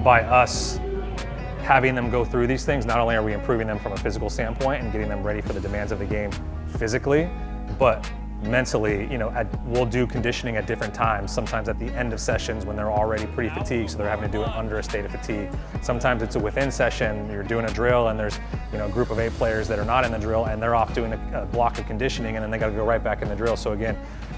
by us having them go through these things, not only are we improving them from a physical standpoint and getting them ready for the demands of the game physically, but mentally, we'll do conditioning at different times. Sometimes at the end of sessions when they're already pretty fatigued, so they're having to do it under a state of fatigue. Sometimes it's a within session, you're doing a drill and there's a group of 8 players that are not in the drill and they're off doing a block of conditioning and then they got to go right back in the drill. So again,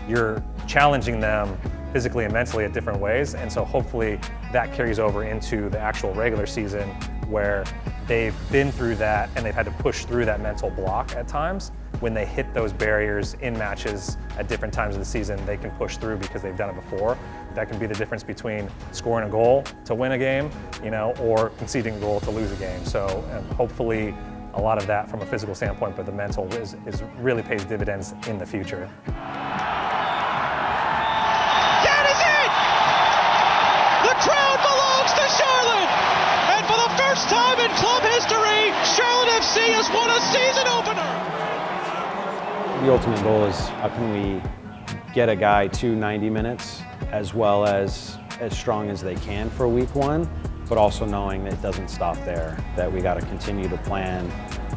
you're challenging them physically and mentally at different ways, and so hopefully that carries over into the actual regular season where they've been through that and they've had to push through that mental block at times. When they hit those barriers in matches at different times of the season, they can push through because they've done it before. That can be the difference between scoring a goal to win a game, or conceding a goal to lose a game. So hopefully a lot of that from a physical standpoint, but the mental is really pays dividends in the future. That is it! The crown belongs to Charlotte! And for the first time in club history, Charlotte FC has won a season opener! The ultimate goal is how can we get a guy to 90 minutes as well as strong as they can for week 1, but also knowing that it doesn't stop there, that we got to continue to plan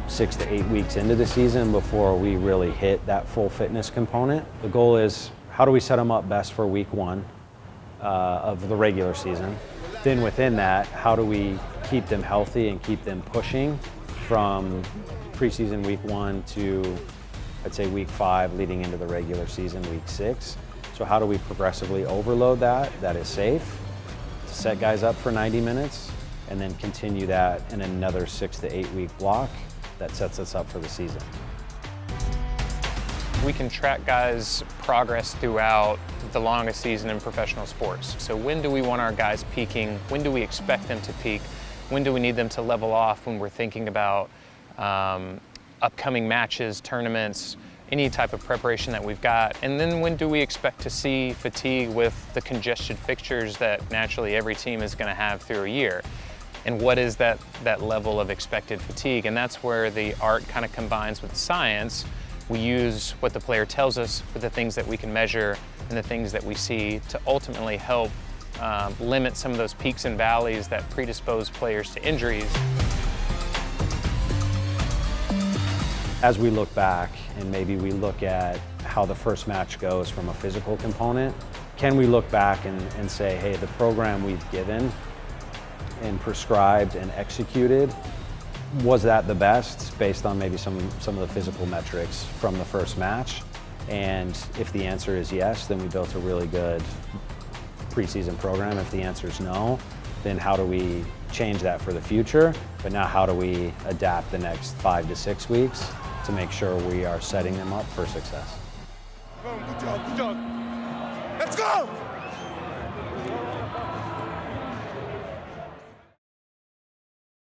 6 to 8 weeks into the season before we really hit that full fitness component. The goal is how do we set them up best for week 1 of the regular season. Then within that, how do we keep them healthy and keep them pushing from preseason week 1 to I'd say week 5 leading into the regular season, week 6. So how do we progressively overload that is safe, to set guys up for 90 minutes, and then continue that in another 6 to 8 week block that sets us up for the season. We can track guys' progress throughout the longest season in professional sports. So when do we want our guys peaking? When do we expect them to peak? When do we need them to level off when we're thinking about upcoming matches, tournaments, any type of preparation that we've got? And then when do we expect to see fatigue with the congested fixtures that naturally every team is going to have through a year? And what is that level of expected fatigue? And that's where the art kind of combines with the science. We use what the player tells us with the things that we can measure and the things that we see to ultimately help limit some of those peaks and valleys that predispose players to injuries. As we look back and maybe we look at how the first match goes from a physical component, can we look back and say, hey, the program we've given and prescribed and executed, was that the best based on maybe some of the physical metrics from the first match? And if the answer is yes, then we built a really good preseason program. If the answer is no, then how do we change that for the future? But now how do we adapt the next 5 to 6 weeks to make sure we are setting them up for success? Good job, good job. Let's go!